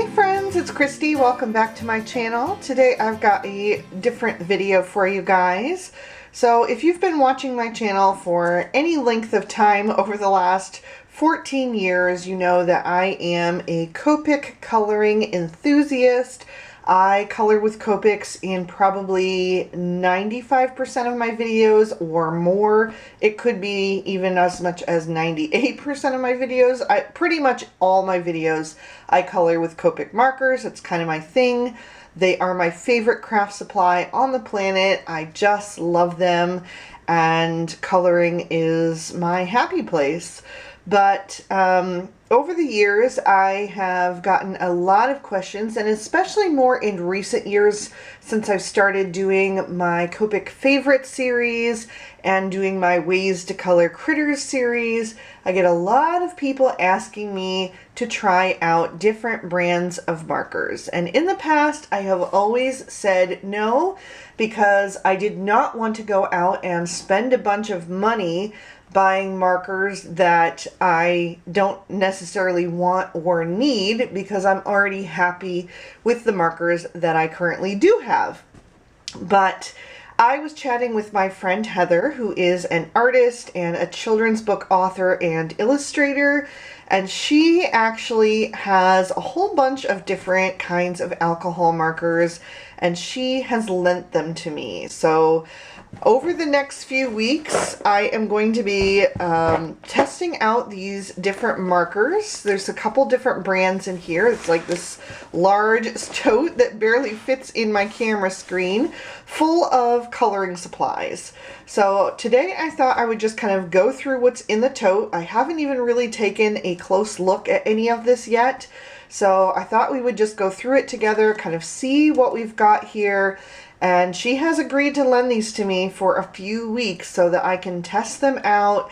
Hey friends, it's Christy. Welcome back to my channel. Today I've got a different video for you guys. So if you've been watching my channel for any length of time over the last 14 years, you know that I am a Copic coloring enthusiast. I color with Copics in probably 95% of my videos or more. It could be even as much as 98% of my videos. Pretty much all my videos I color with Copic markers. It's kind of my thing. They are my favorite craft supply on the planet. I just love them, and coloring is my happy place. But over the years, I have gotten a lot of questions, and especially more in recent years since I've started doing my Copic favorite series and doing my ways to color critters series. I get a lot of people asking me to try out different brands of markers. And in the past, I have always said no, because I did not want to go out and spend a bunch of money buying markers that I don't necessarily want or need, because I'm already happy with the markers that I currently do have. But I was chatting with my friend Heather, who is an artist and a children's book author and illustrator, and she actually has a whole bunch of different kinds of alcohol markers, and she has lent them to me. So over the next few weeks, I am going to be testing out these different markers. There's a couple different brands in here. It's like this large tote that barely fits in my camera screen, full of coloring supplies. So today I thought I would just kind of go through what's in the tote. I haven't even really taken a close look at any of this yet. So I thought we would just go through it together, kind of see what we've got here. And she has agreed to lend these to me for a few weeks so that I can test them out,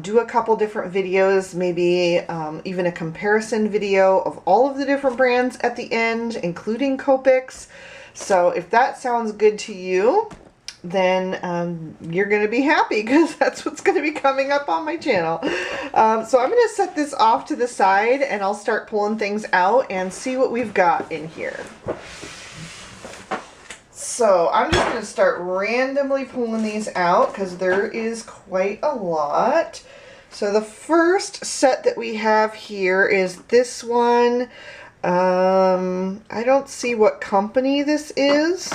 do a couple different videos, maybe even a comparison video of all of the different brands at the end, including Copics. So if that sounds good to you, then you're going to be happy, because that's what's going to be coming up on my channel. So I'm going to set this off to the side, and I'll start pulling things out and see what we've got in here. So I'm just going to start randomly pulling these out, because there is quite a lot. So the first set that we have here is this one. I don't see what company this is,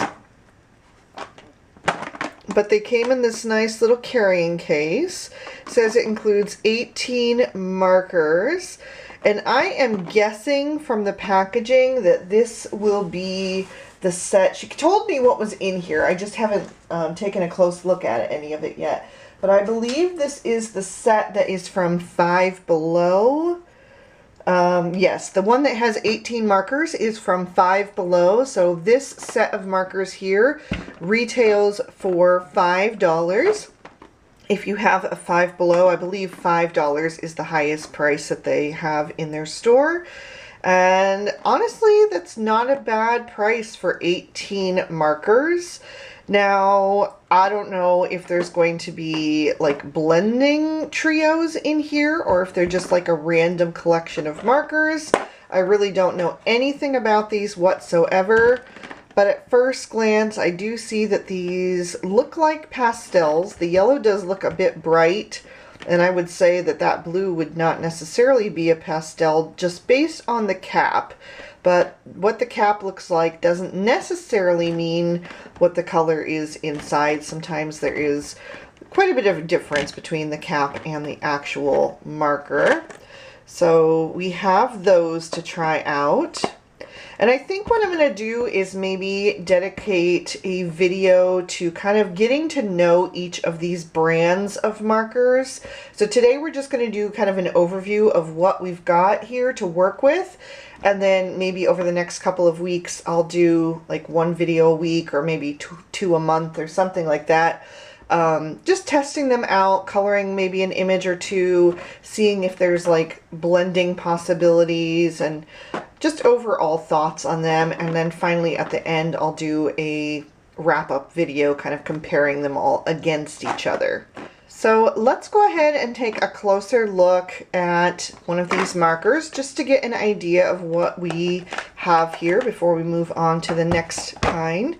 but they came in this nice little carrying case. It says it includes 18 markers, and I am guessing from the packaging that this will be the set. She told me what was in here. I just haven't taken a close look at any of it yet. But I believe this is the set that is from Five Below. Yes, the one that has 18 markers is from Five Below. So this set of markers here retails for $5. If you have a Five Below, I believe $5 is the highest price that they have in their store. And honestly, that's not a bad price for 18 markers. Now, I don't know if there's going to be like blending trios in here, or if they're just like a random collection of markers. I really don't know anything about these whatsoever. But at first glance, I do see that these look like pastels. The yellow does look a bit bright, and I would say that that blue would not necessarily be a pastel just based on the cap. But what the cap looks like doesn't necessarily mean what the color is inside. Sometimes there is quite a bit of a difference between the cap and the actual marker. So we have those to try out. And I think what I'm going to do is maybe dedicate a video to kind of getting to know each of these brands of markers. So today we're just going to do kind of an overview of what we've got here to work with. And then maybe over the next couple of weeks, I'll do like one video a week, or maybe two a month or something like that. Just testing them out, coloring maybe an image or two, seeing if there's like blending possibilities, and just overall thoughts on them. And then finally at the end, I'll do a wrap-up video kind of comparing them all against each other. So let's go ahead and take a closer look at one of these markers just to get an idea of what we have here before we move on to the next kind.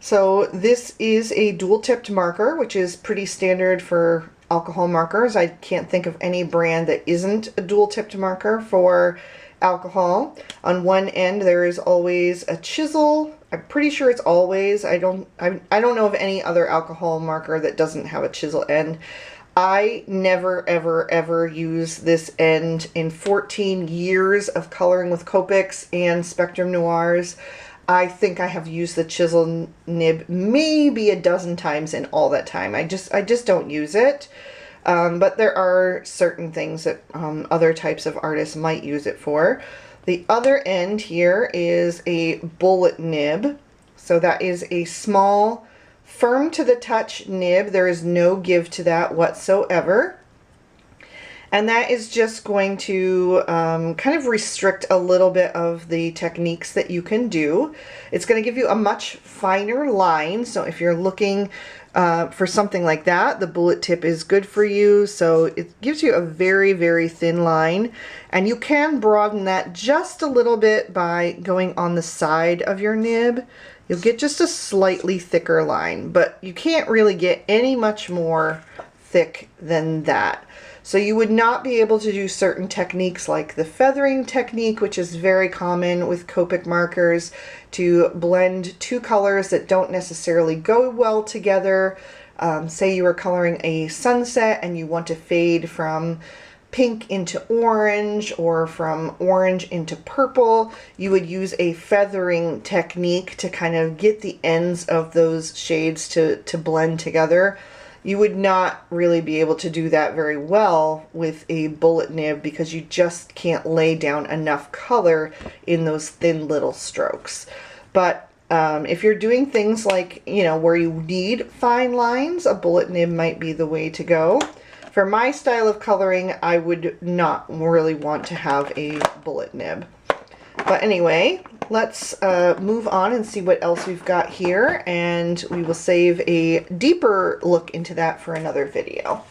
So this is a dual-tipped marker, which is pretty standard for alcohol markers. I can't think of any brand that isn't a dual-tipped marker for alcohol. On one end there is always a chisel. I'm pretty sure it's always. I don't know of any other alcohol marker that doesn't have a chisel end. I never ever use this end in 14 years of coloring with Copics and Spectrum Noirs. I think I have used the chisel nib maybe a dozen times in all that time. I just don't use it. But there are certain things that other types of artists might use it for. The other end here is a bullet nib. So that is a small, firm to the touch nib. There is no give to that whatsoever. And that is just going to kind of restrict a little bit of the techniques that you can do. It's going to give you a much finer line. So if you're looking for something like that, the bullet tip is good for you. So it gives you a very thin line. And you can broaden that just a little bit by going on the side of your nib. You'll get just a slightly thicker line, but you can't really get any much more thick than that. So you would not be able to do certain techniques like the feathering technique, which is very common with Copic markers, to blend two colors that don't necessarily go well together. Say you were coloring a sunset and you want to fade from pink into orange or from orange into purple. You would use a feathering technique to kind of get the ends of those shades to blend together. You would not really be able to do that very well with a bullet nib because you just can't lay down enough color in those thin little strokes. But if you're doing things like, you know, where you need fine lines, a bullet nib might be the way to go. For my style of coloring, I would not really want to have a bullet nib. But anyway, let's move on and see what else we've got here, and we will save a deeper look into that for another video.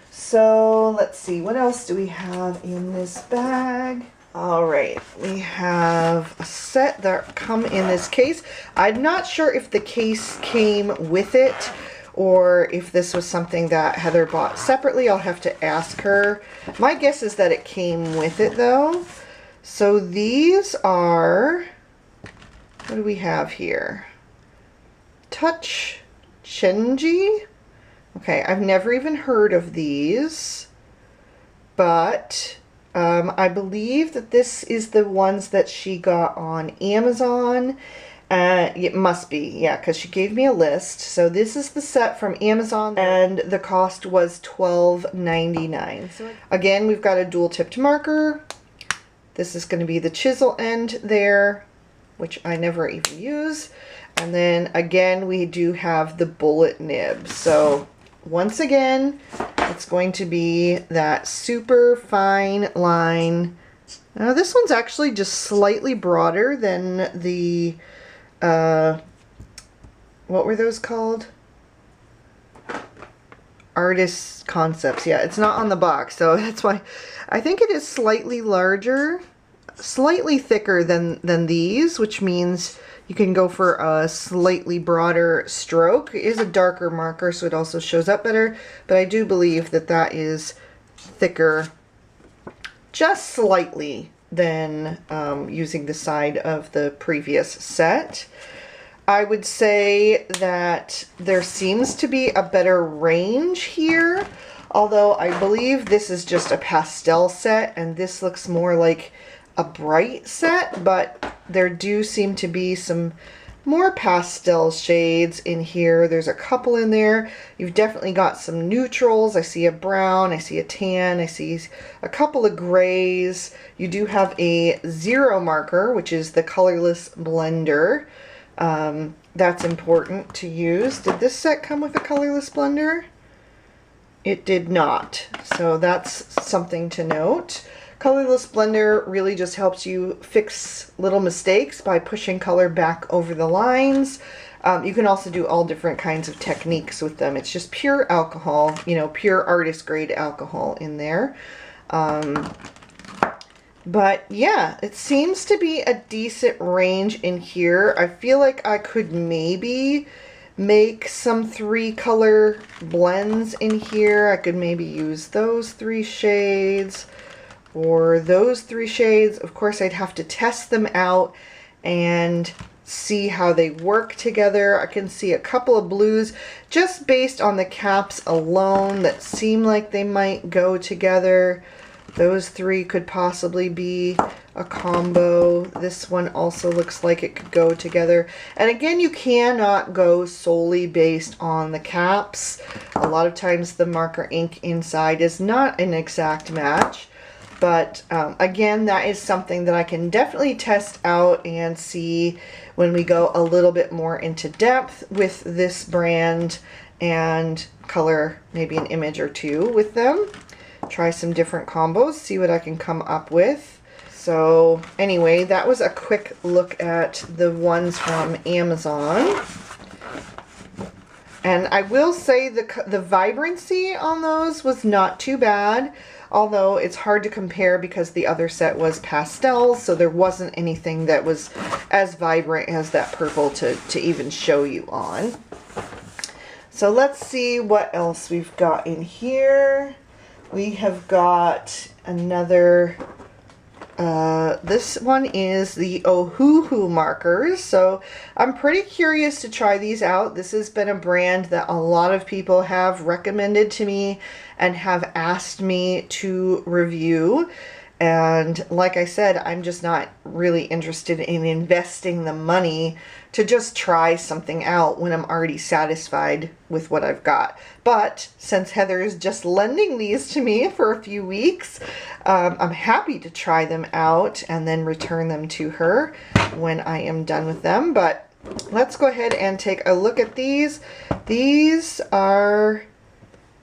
So let's see, what else do we have in this bag? All right, we have a set that come in this case. I'm not sure if the case came with it or if this was something that Heather bought separately. I'll have to ask her. My guess is that it came with it though. So these are, what do we have here? Touch Cheni. Okay, I've never even heard of these, but I believe that this is the ones that she got on Amazon. It must be, yeah, because she gave me a list. So this is the set from Amazon, and the cost was $12.99. So again, we've got a dual-tipped marker. This is going to be the chisel end there, which I never even use. And then again, we do have the bullet nib. So once again, it's going to be that super fine line. Now this one's actually just slightly broader than the, what were those called? Artist Concepts. Yeah, it's not on the box, so that's why I think it is slightly larger, slightly thicker than these, which means you can go for a slightly broader stroke. It is a darker marker, so it also shows up better, but I do believe that that is thicker just slightly than using the side of the previous set. I would say that there seems to be a better range here, although I believe this is just a pastel set and this looks more like a bright set, but there do seem to be some more pastel shades in here. There's a couple in there. You've definitely got some neutrals. I see a brown, I see a tan, I see a couple of grays. You do have a 0 marker, which is the colorless blender. That's important to use. Did this set come with a colorless blender? It did not, so that's something to note. Colorless blender really just helps you fix little mistakes by pushing color back over the lines. You can also do all different kinds of techniques with them. It's just pure alcohol, you know, pure artist grade alcohol in there. But yeah, it seems to be a decent range in here. I feel like I could maybe make some 3-color blends in here. I could maybe use those 3 shades or those 3 shades. Of course, I'd have to test them out and see how they work together. I can see a couple of blues just based on the caps alone that seem like they might go together. Those 3 could possibly be a combo. This one also looks like it could go together. And again, you cannot go solely based on the caps. A lot of times the marker ink inside is not an exact match. But again, that is something that I can definitely test out and see when we go a little bit more into depth with this brand and color maybe an image or 2 with them. Try some different combos, see what I can come up with. So anyway, that was a quick look at the ones from Amazon. And I will say the vibrancy on those was not too bad, although it's hard to compare because the other set was pastels, so there wasn't anything that was as vibrant as that purple to even show you on. So let's see what else we've got in here. We have got another, this one is the Ohuhus Markers. So I'm pretty curious to try these out. This has been a brand that a lot of people have recommended to me and have asked me to review. And like I said, I'm just not really interested in investing the money to just try something out when I'm already satisfied with what I've got. But since Heather is just lending these to me for a few weeks, I'm happy to try them out and then return them to her when I am done with them. But let's go ahead and take a look at these. These are,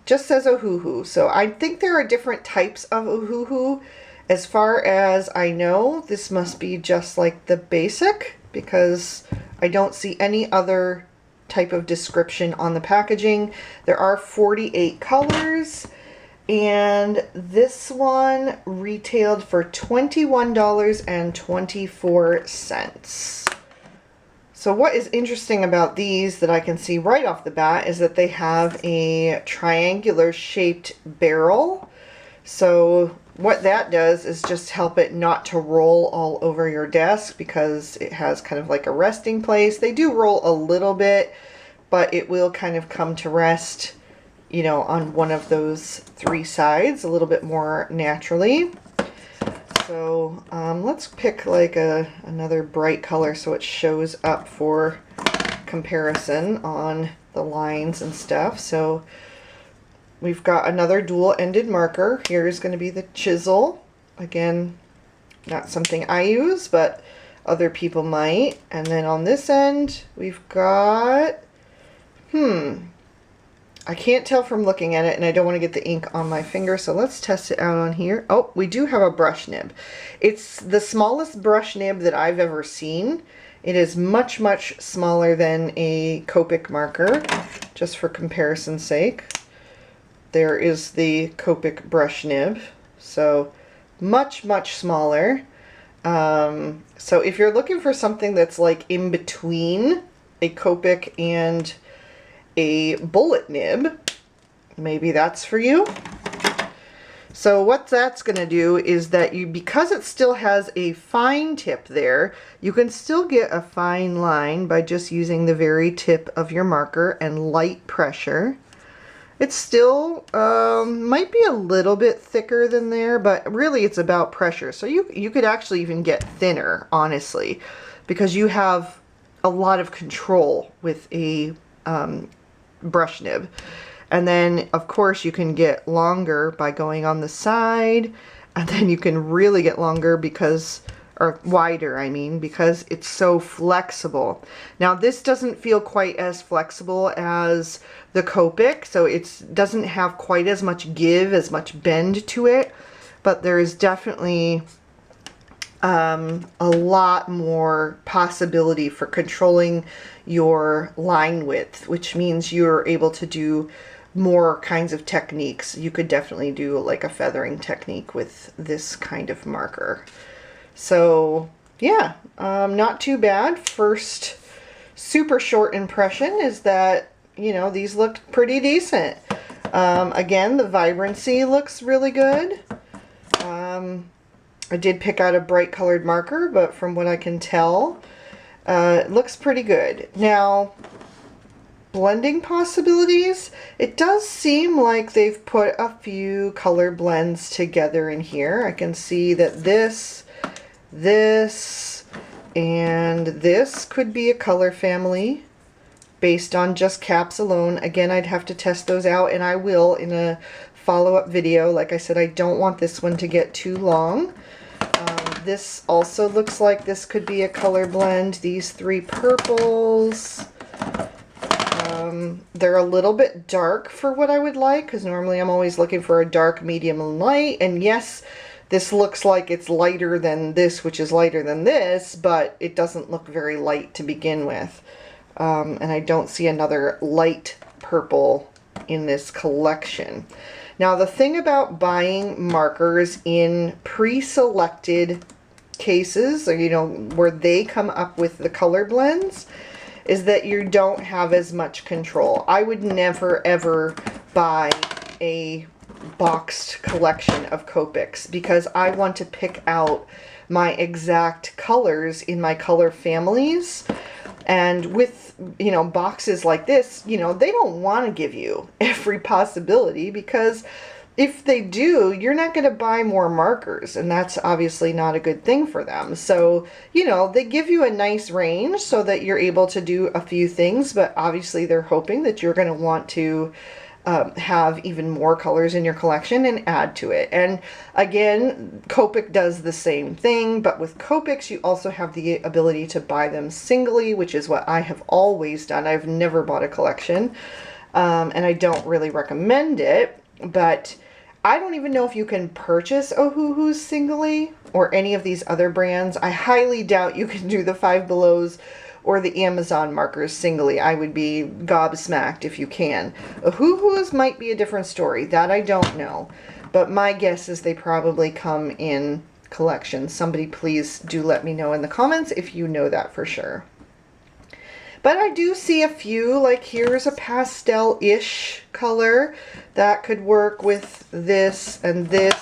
just says Ohuhu. So I think there are different types of Ohuhu. As far as I know, this must be just like the basic because I don't see any other type of description on the packaging. There are 48 colors, and this one retailed for $21.24. So what is interesting about these that I can see right off the bat is that they have a triangular shaped barrel. So what that does is just help it not to roll all over your desk because it has kind of like a resting place. They do roll a little bit, but it will kind of come to rest, you know, on one of those 3 sides a little bit more naturally. So let's pick like another bright color so it shows up for comparison on the lines and stuff. So we've got another dual-ended marker. Here's going to be the chisel. Again, not something I use, but other people might. And then on this end, we've got, I can't tell from looking at it, and I don't want to get the ink on my finger, so let's test it out on here. Oh, we do have a brush nib. It's the smallest brush nib that I've ever seen. It is much, much smaller than a Copic marker, just for comparison's sake. There is the Copic brush nib, so much, much smaller. So if you're looking for something that's like in between a Copic and a bullet nib, maybe that's for you. So what that's going to do is that because it still has a fine tip there, you can still get a fine line by just using the very tip of your marker and light pressure. It still might be a little bit thicker than there, but really it's about pressure. So you could actually even get thinner, honestly, because you have a lot of control with a brush nib. And then of course you can get longer by going on the side, and then you can really get longer because, or wider I mean, because it's so flexible. Now this doesn't feel quite as flexible as the Copic, so it doesn't have quite as much give, as much bend to it, but there is definitely a lot more possibility for controlling your line width, which means you're able to do more kinds of techniques. You could definitely do like a feathering technique with this kind of marker. So yeah, not too bad. First super short impression is that, you know, these look pretty decent. Again, the vibrancy looks really good. I did pick out a bright colored marker, but from what I can tell, it looks pretty good. Now, blending possibilities, it does seem like they've put a few color blends together in here. I can see that this, and this could be a color family based on just caps alone. Again, I'd have to test those out, and I will in a follow-up video. Like I said, I don't want this one to get too long. This also looks like this could be a color blend. These three purples, they're a little bit dark for what I would like, because normally I'm always looking for a dark, medium, and light. And yes, this looks like it's lighter than this, which is lighter than this, but it doesn't look very light to begin with. And I don't see another light purple in this collection. Now, the thing about buying markers in pre-selected cases, or, you know, where they come up with the color blends, is that you don't have as much control. I would never ever buy a boxed collection of Copics because I want to pick out my exact colors in my color families. And with, you know, boxes like this, you know, they don't want to give you every possibility, because if they do, you're not going to buy more markers, and that's obviously not a good thing for them. So, you know, they give you a nice range so that you're able to do a few things, but obviously they're hoping that you're going to want to have even more colors in your collection and add to it. And again, Copic does the same thing, but with Copics you also have the ability to buy them singly, which is what I have always done. I've never bought a collection, and I don't really recommend it, but I don't even know if you can purchase Ohuhus singly or any of these other brands. I highly doubt you can do the Five Belows or the Amazon markers singly. I would be gobsmacked if you can. Ohuhus might be a different story. That I don't know. But my guess is they probably come in collections. Somebody please do let me know in the comments if you know that for sure. But I do see a few, like here's a pastel-ish color that could work with this and this.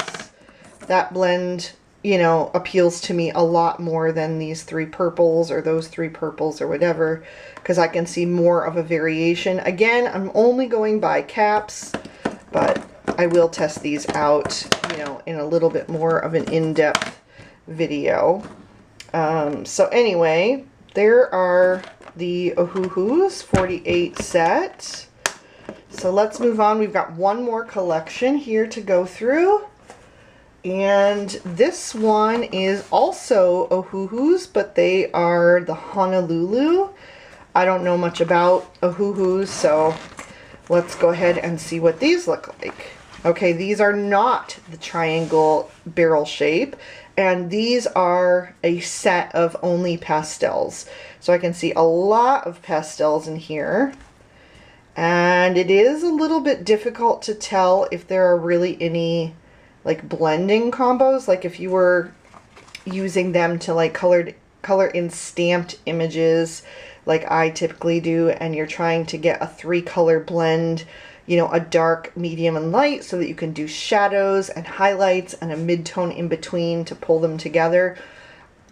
That blend, you know, appeals to me a lot more than these three purples or those three purples or whatever, because I can see more of a variation. Again, I'm only going by caps, but I will test these out, you know, in a little bit more of an in-depth video. So anyway, there are the Ohuhus 48 set. So let's move on. We've got one more collection here to go through. And this one is also Ohuhus, but they are the Honolulu. I don't know much about Ohuhus, so let's go ahead and see what these look like. Okay, these are not the triangle barrel shape, and these are a set of only pastels. So I can see a lot of pastels in here. And it is a little bit difficult to tell if there are really any like blending combos, like if you were using them to like color in stamped images like I typically do, and you're trying to get a 3-color blend, you know, a dark, medium, and light, so that you can do shadows and highlights and a mid-tone in between to pull them together.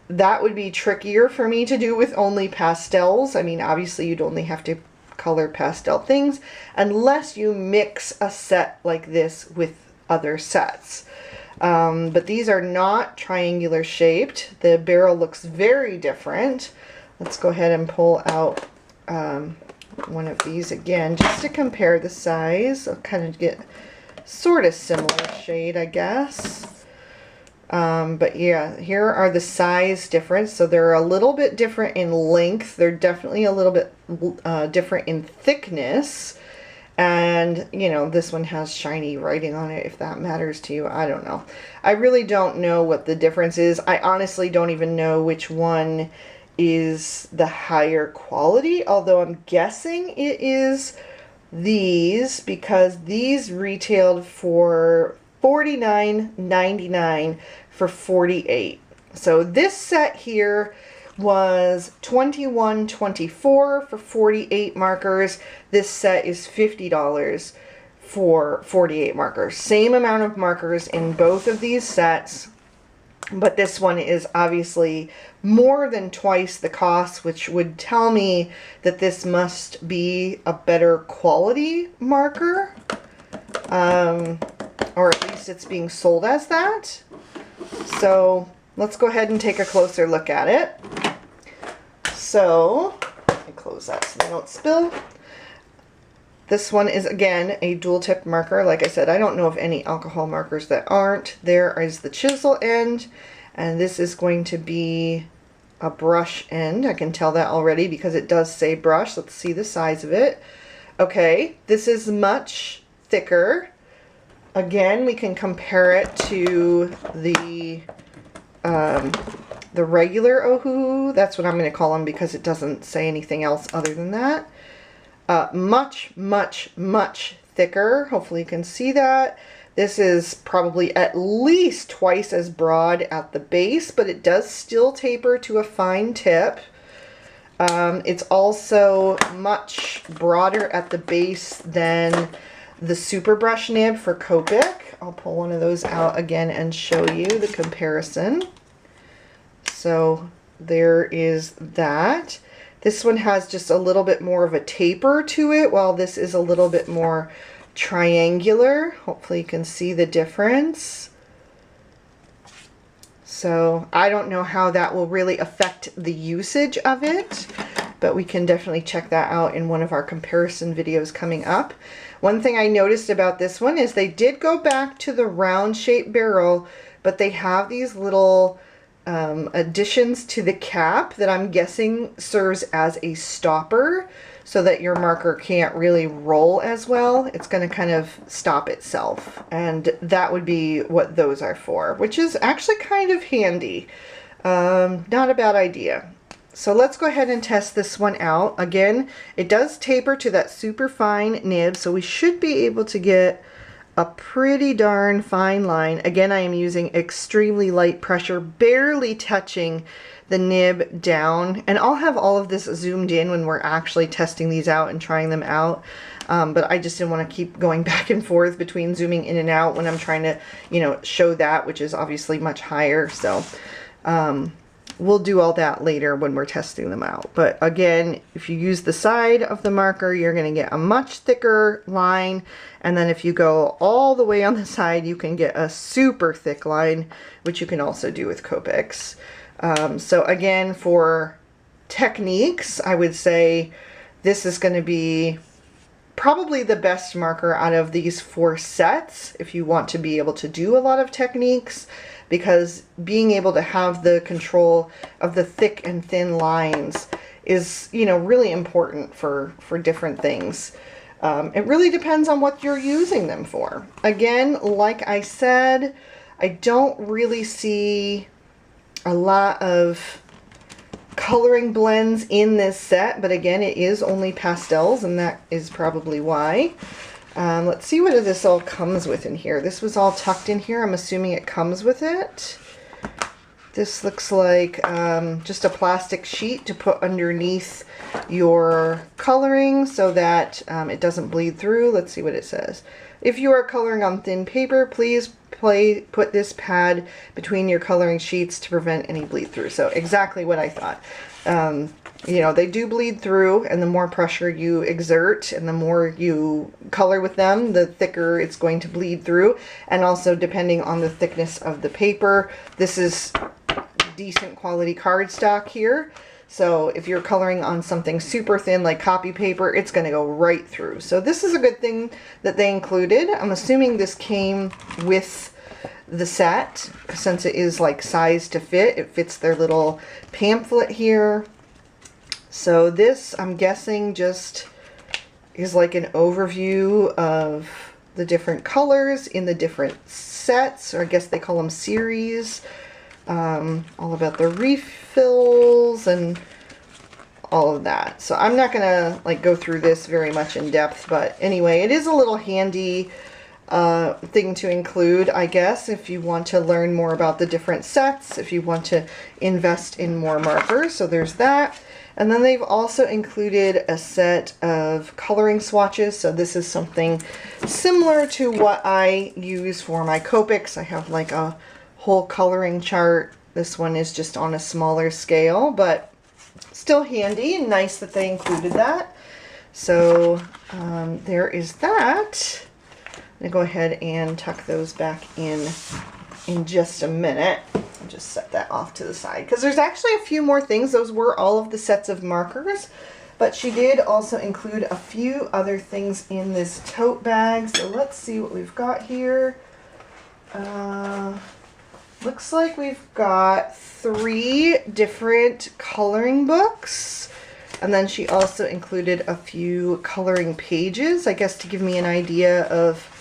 That would be trickier for me to do with only pastels. I mean, obviously you'd only have to color pastel things unless you mix a set like this with other sets. But these are not triangular shaped. The barrel looks very different. Let's go ahead and pull out one of these again just to compare the size. I'll kind of get sort of similar shade, I guess. But yeah, here are the size difference. So they're a little bit different in length. They're definitely a little bit different in thickness. And, you know, this one has shiny writing on it, if that matters to you. I don't know. I really don't know what the difference is. I honestly don't even know which one is the higher quality, although I'm guessing it is these, because these retailed for $49.99 for 48. So this set here was $21.24 for 48 markers. This set is $50 for 48 markers. Same amount of markers in both of these sets, but this one is obviously more than twice the cost, which would tell me that this must be a better quality marker, or at least it's being sold as that. So let's go ahead and take a closer look at it. So, let me close that so they don't spill. This one is, again, a dual tip marker. Like I said, I don't know of any alcohol markers that aren't. There is the chisel end, and this is going to be a brush end. I can tell that already because it does say brush. Let's see the size of it. Okay, this is much thicker. Again, we can compare it to the regular Ohuhus. That's what I'm going to call them because it doesn't say anything else other than that. Much, much, much thicker. Hopefully you can see that. This is probably at least twice as broad at the base, but it does still taper to a fine tip. It's also much broader at the base than the super brush nib for Copic. I'll pull one of those out again and show you the comparison. So there is that. This one has just a little bit more of a taper to it, while this is a little bit more triangular. Hopefully you can see the difference. So I don't know how that will really affect the usage of it, but we can definitely check that out in one of our comparison videos coming up. One thing I noticed about this one is they did go back to the round shaped barrel, but they have these little additions to the cap that I'm guessing serves as a stopper so that your marker can't really roll as well. It's going to kind of stop itself, and that would be what those are for, which is actually kind of handy. Not a bad idea. So let's go ahead and test this one out. Again, it does taper to that super fine nib, so we should be able to get a pretty darn fine line. Again, I am using extremely light pressure, barely touching the nib down. And I'll have all of this zoomed in when we're actually testing these out and trying them out. But I just didn't want to keep going back and forth between zooming in and out when I'm trying to, you know, show that, which is obviously much higher. So we'll do all that later when we're testing them out. But again, if you use the side of the marker, you're going to get a much thicker line. And then if you go all the way on the side, you can get a super thick line, which you can also do with Copics. So again, for techniques, I would say this is going to be probably the best marker out of these 4 sets if you want to be able to do a lot of techniques, because being able to have the control of the thick and thin lines is, you know, really important for different things. It really depends on what you're using them for. Again, like I said, I don't really see a lot of coloring blends in this set, but again, it is only pastels, and that is probably why. Let's see what this all comes with in here. This was all tucked in here. I'm assuming it comes with it. This looks like just a plastic sheet to put underneath your coloring so that it doesn't bleed through. Let's see what it says. If you are coloring on thin paper, please put this pad between your coloring sheets to prevent any bleed through. So exactly what I thought. You know, they do bleed through, and the more pressure you exert and the more you color with them, the thicker it's going to bleed through. And also, depending on the thickness of the paper, this is decent quality cardstock here. So if you're coloring on something super thin like copy paper, it's going to go right through. So this is a good thing that they included. I'm assuming this came with the set, since it is like size to fit. It fits their little pamphlet here. So this, I'm guessing, just is like an overview of the different colors in the different sets, or I guess they call them series. All about the refills and all of that. So I'm not gonna like go through this very much in depth, but anyway, it is a little handy thing to include, I guess, if you want to learn more about the different sets, if you want to invest in more markers. So there's that. And then they've also included a set of coloring swatches. So this is something similar to what I use for my Copics. I have like a whole coloring chart. This one is just on a smaller scale, but still handy and nice that they included that. So there is that. I'm going to go ahead and tuck those back in just a minute. I'll just set that off to the side because there's actually a few more things. Those were all of the sets of markers, but she did also include a few other things in this tote bag. So let's see what we've got here. Looks like we've got 3 different coloring books. And then she also included a few coloring pages, I guess, to give me an idea of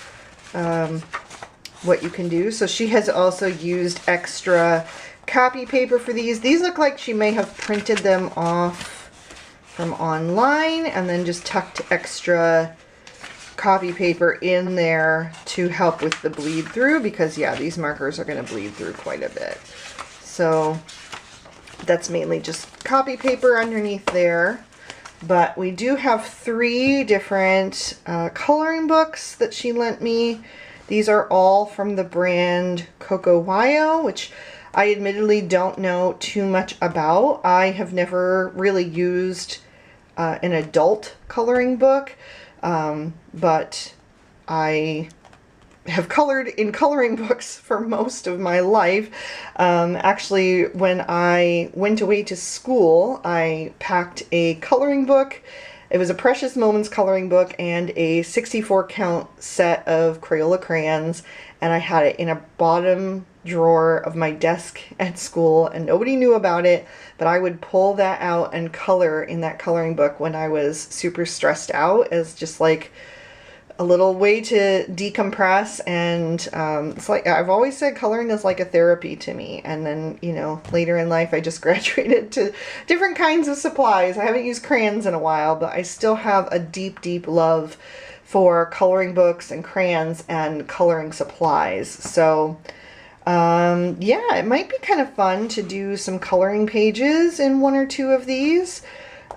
what you can do. So she has also used extra copy paper for these. These look like she may have printed them off from online and then just tucked extra copy paper in there to help with the bleed through, because yeah, these markers are going to bleed through quite a bit. So that's mainly just copy paper underneath there. But we do have 3 different coloring books that she lent me. These are all from the brand Coco Wyo, which I admittedly don't know too much about. I have never really used an adult coloring book, but I have colored in coloring books for most of my life. Actually, when I went away to school, I packed a coloring book. It was a Precious Moments coloring book and a 64 count set of Crayola crayons, and I had it in a bottom drawer of my desk at school, and nobody knew about it, but I would pull that out and color in that coloring book when I was super stressed out, as just like a little way to decompress. And it's like, I've always said coloring is like a therapy to me. And then, you know, later in life I just graduated to different kinds of supplies. I haven't used crayons in a while, but I still have a deep love for coloring books and crayons and coloring supplies. So yeah, it might be kind of fun to do some coloring pages in 1 or 2 of these.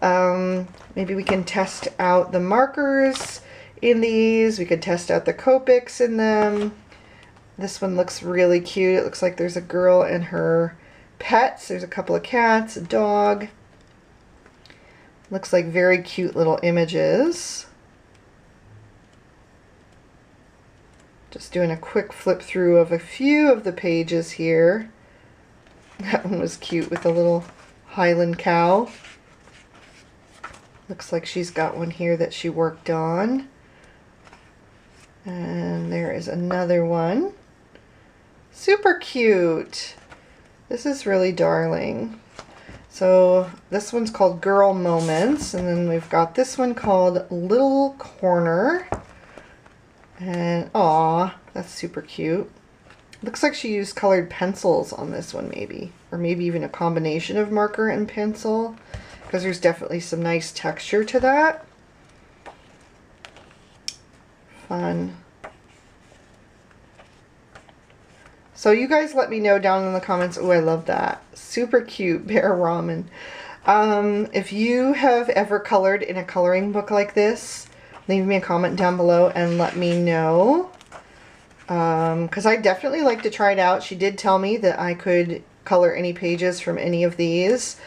Maybe we can test out the markers in these. We could test out the Copics in them. This one looks really cute. It looks like there's a girl and her pets. There's a couple of cats, a dog. Looks like very cute little images. Just doing a quick flip through of a few of the pages here. That one was cute with a little Highland cow. Looks like she's got one here that she worked on. And there is another one. Super cute. This is really darling. So this one's called Girl Moments, and then we've got this one called Little Corner. And aw, that's super cute. Looks like she used colored pencils on this one, maybe, or maybe even a combination of marker and pencil, because there's definitely some nice texture to that. Fun. So you guys let me know down in the comments. Oh, I love that. Super cute bear ramen. If you have ever colored in a coloring book like this, leave me a comment down below and let me know. Because I definitely like to try it out. She did tell me that I could color any pages from any of these.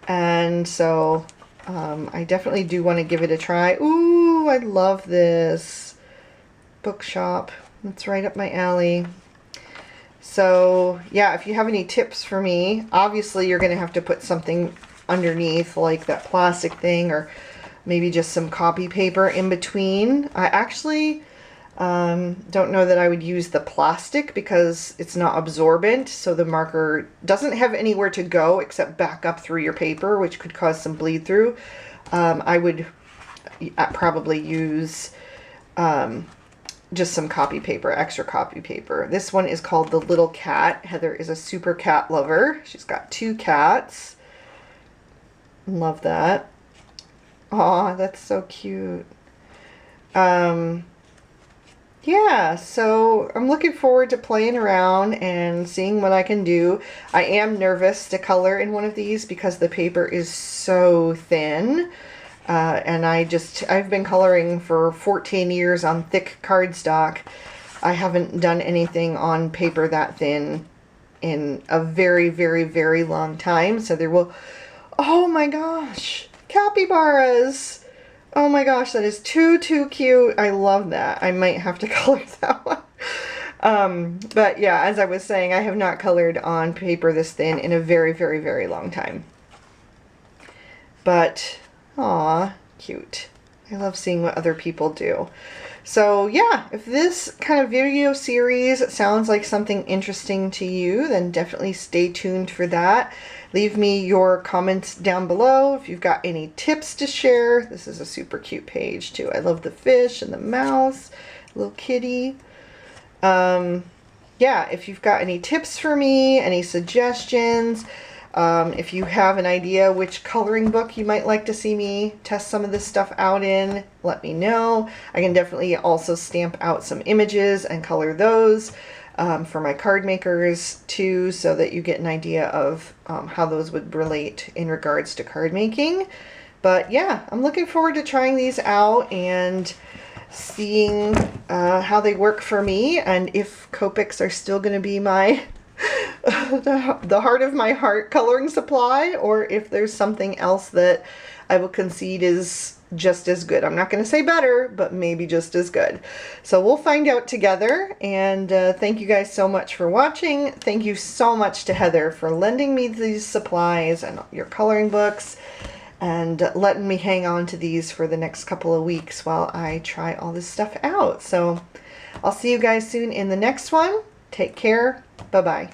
And so I definitely do want to give it a try. Ooh, I love this. Bookshop. That's right up my alley. So yeah, if you have any tips for me, obviously you're going to have to put something underneath, like that plastic thing, or maybe just some copy paper in between. I actually don't know that I would use the plastic because it's not absorbent, so the marker doesn't have anywhere to go except back up through your paper, which could cause some bleed through. I would probably use just some copy paper, extra copy paper. This one is called The Little Cat. Heather is a super cat lover. She's got 2 cats. Love that. Aw, that's so cute. Yeah, so I'm looking forward to playing around and seeing what I can do. I am nervous to color in one of these because the paper is so thin. And I've been coloring for 14 years on thick cardstock. I haven't done anything on paper that thin in a very, very, very long time. So there will, oh my gosh, capybaras. Oh my gosh, that is too cute. I love that. I might have to color that one. But yeah, as I was saying, I have not colored on paper this thin in a very, very, very long time. But, aw, cute. I love seeing what other people do. So yeah, if this kind of video series sounds like something interesting to you, then definitely stay tuned for that. Leave me your comments down below if you've got any tips to share. This is a super cute page too. I love the fish and the mouse, little kitty. Yeah, if you've got any tips for me, any suggestions, if you have an idea which coloring book you might like to see me test some of this stuff out in, let me know. I can definitely also stamp out some images and color those for my card makers too, so that you get an idea of how those would relate in regards to card making. But yeah, I'm looking forward to trying these out and seeing how they work for me, and if Copics are still going to be my the heart of my heart coloring supply, or if there's something else that I will concede is just as good. I'm not going to say better, but maybe just as good. So we'll find out together, and thank you guys so much for watching. Thank you so much to Heather for lending me these supplies and your coloring books and letting me hang on to these for the next couple of weeks while I try all this stuff out. So I'll see you guys soon in the next one. Take care. Bye-bye.